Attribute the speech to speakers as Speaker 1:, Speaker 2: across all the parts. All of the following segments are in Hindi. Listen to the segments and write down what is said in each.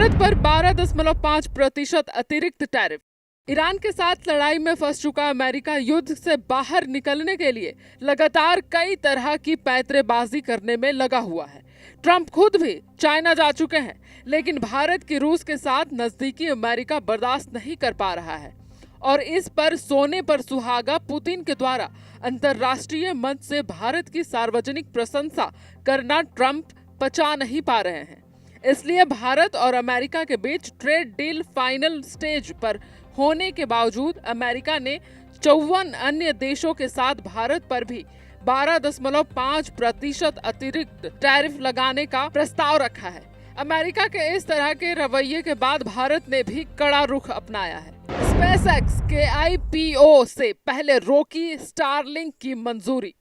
Speaker 1: भारत पर 12.5% अतिरिक्त टैरिफ। ईरान के साथ लड़ाई में फंस चुका अमेरिका युद्ध से बाहर निकलने के लिए लगातार कई तरह की पैंतरेबाजी करने में लगा हुआ है। ट्रंप खुद भी चाइना जा चुके हैं, लेकिन भारत की रूस के साथ नजदीकी अमेरिका बर्दाश्त नहीं कर पा रहा है और इस पर सोने पर सुहागा पुतिन के द्वारा अंतर्राष्ट्रीय मंच से भारत की सार्वजनिक प्रशंसा करना ट्रंप पचा नहीं पा रहे हैं। इसलिए भारत और अमेरिका के बीच ट्रेड डील फाइनल स्टेज पर होने के बावजूद अमेरिका ने 54 अन्य देशों के साथ भारत पर भी 12.5% अतिरिक्त टैरिफ लगाने का प्रस्ताव रखा है। अमेरिका के इस तरह के रवैये के बाद भारत ने भी कड़ा रुख अपनाया है। स्पेसएक्स के आईपीओ से पहले रोकी स्टारलिंक की मंजूरी।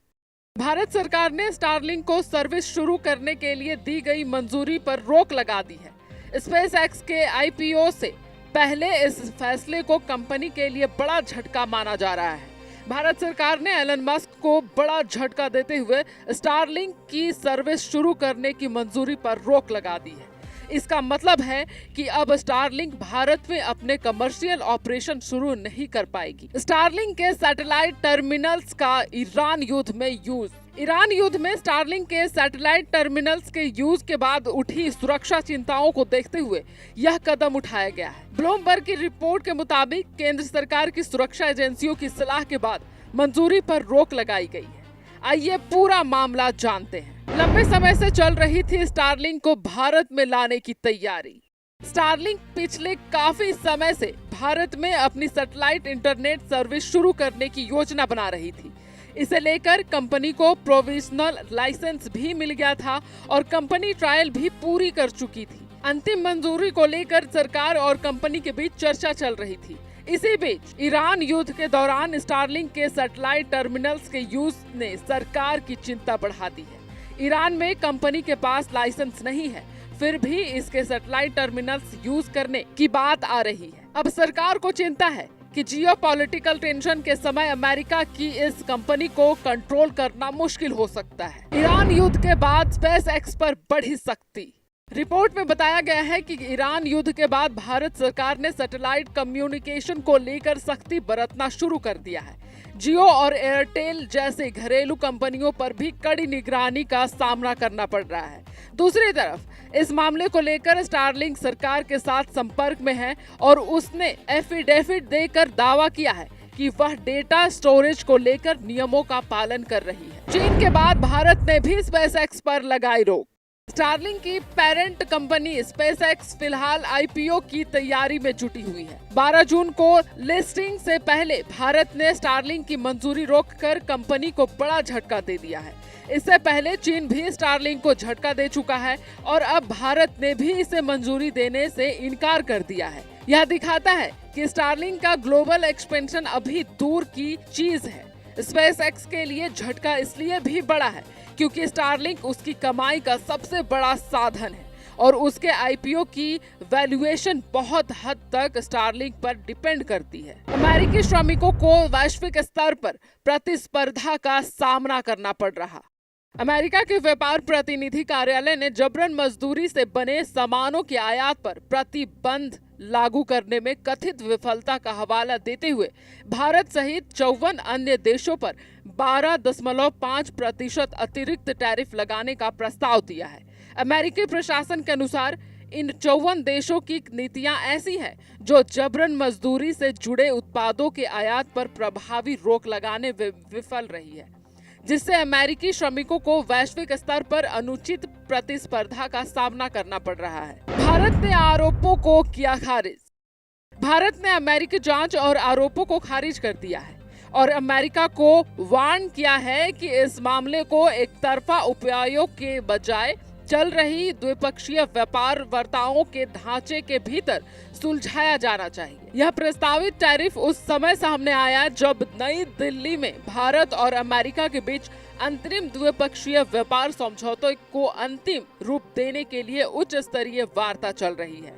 Speaker 1: भारत सरकार ने स्टारलिंक को सर्विस शुरू करने के लिए दी गई मंजूरी पर रोक लगा दी है। स्पेसएक्स के आईपीओ से पहले इस फैसले को कंपनी के लिए बड़ा झटका माना जा रहा है। भारत सरकार ने एलन मस्क को बड़ा झटका देते हुए स्टारलिंक की सर्विस शुरू करने की मंजूरी पर रोक लगा दी है। इसका मतलब है कि अब स्टारलिंक भारत में अपने कमर्शियल ऑपरेशन शुरू नहीं कर पाएगी। स्टारलिंक के सैटेलाइट टर्मिनल्स का ईरान युद्ध में यूज। ईरान युद्ध में स्टारलिंक के सैटेलाइट टर्मिनल्स के यूज के बाद उठी सुरक्षा चिंताओं को देखते हुए यह कदम उठाया गया है। ब्लूमबर्ग की रिपोर्ट के मुताबिक केंद्र सरकार की सुरक्षा एजेंसियों की सलाह के बाद मंजूरी पर रोक लगाई गई है। आइए पूरा मामला जानते हैं। लंबे समय से चल रही थी स्टारलिंक को भारत में लाने की तैयारी। स्टारलिंक पिछले काफी समय से भारत में अपनी सैटेलाइट इंटरनेट सर्विस शुरू करने की योजना बना रही थी। इसे लेकर कंपनी को प्रोविजनल लाइसेंस भी मिल गया था और कंपनी ट्रायल भी पूरी कर चुकी थी। अंतिम मंजूरी को लेकर सरकार और कंपनी के बीच चर्चा चल रही थी। इसी बीच ईरान युद्ध के दौरान स्टारलिंक के सैटेलाइट टर्मिनल्स के यूज ने सरकार की चिंता बढ़ा दी है। ईरान में कंपनी के पास लाइसेंस नहीं है, फिर भी इसके सैटेलाइट टर्मिनल्स यूज करने की बात आ रही है। अब सरकार को चिंता है कि जियोपॉलिटिकल टेंशन के समय अमेरिका की इस कंपनी को कंट्रोल करना मुश्किल हो सकता है। ईरान युद्ध के बाद स्पेसएक्स पर बढ़ी सख्ती। रिपोर्ट में बताया गया है कि ईरान युद्ध के बाद भारत सरकार ने सैटेलाइट कम्युनिकेशन को लेकर सख्ती बरतना शुरू कर दिया है। जियो और एयरटेल जैसे घरेलू कंपनियों पर भी कड़ी निगरानी का सामना करना पड़ रहा है। दूसरी तरफ इस मामले को लेकर स्टारलिंक सरकार के साथ संपर्क में है और उसने एफिडेविट देकर दावा किया है कि वह डेटा स्टोरेज को लेकर नियमों का पालन कर रही है। चीन के बाद भारत ने भी स्पेसएक्स पर लगाई रोक। स्टारलिंक की पेरेंट कंपनी स्पेसएक्स फिलहाल आईपीओ की तैयारी में जुटी हुई है। 12 जून को लिस्टिंग से पहले भारत ने स्टारलिंक की मंजूरी रोककर कंपनी को बड़ा झटका दे दिया है। इससे पहले चीन भी स्टारलिंक को झटका दे चुका है और अब भारत ने भी इसे मंजूरी देने से इनकार कर दिया है। यह दिखाता है कि स्टारलिंक का ग्लोबल एक्सपेंशन अभी दूर की चीज है। स्पेसएक्स के लिए झटका इसलिए भी बड़ा है क्योंकि स्टारलिंक उसकी कमाई का सबसे बड़ा साधन है और उसके आईपीओ की वैल्यूएशन बहुत हद तक स्टारलिंक पर डिपेंड करती है। अमेरिकी श्रमिकों को वैश्विक स्तर पर प्रतिस्पर्धा का सामना करना पड़ रहा। अमेरिका के व्यापार प्रतिनिधि कार्यालय ने जबरन मजदूरी से बने सामानों की आयात पर प्रतिबंध लागू करने में कथित विफलता का हवाला देते हुए भारत सहित 54 अन्य देशों पर 12.5% अतिरिक्त टैरिफ लगाने का प्रस्ताव दिया है। अमेरिकी प्रशासन के अनुसार इन 54 देशों की नीतियां ऐसी हैं जो जबरन मजदूरी से जुड़े उत्पादों के आयात पर प्रभावी रोक लगाने में विफल रही है, जिससे अमेरिकी श्रमिकों को वैश्विक स्तर पर अनुचित प्रतिस्पर्धा का सामना करना पड़ रहा है। भारत ने आरोपों को किया खारिज। भारत ने अमेरिकी जांच और आरोपों को खारिज कर दिया है और अमेरिका को वार्न किया है कि इस मामले को एक तरफा उपायों के बजाय चल रही द्विपक्षीय व्यापार वार्ताओं के ढांचे के भीतर सुलझाया जाना चाहिए। यह प्रस्तावित टैरिफ उस समय सामने आया जब नई दिल्ली में भारत और अमेरिका के बीच अंतरिम द्विपक्षीय व्यापार समझौते को अंतिम रूप देने के लिए उच्च स्तरीय वार्ता चल रही है।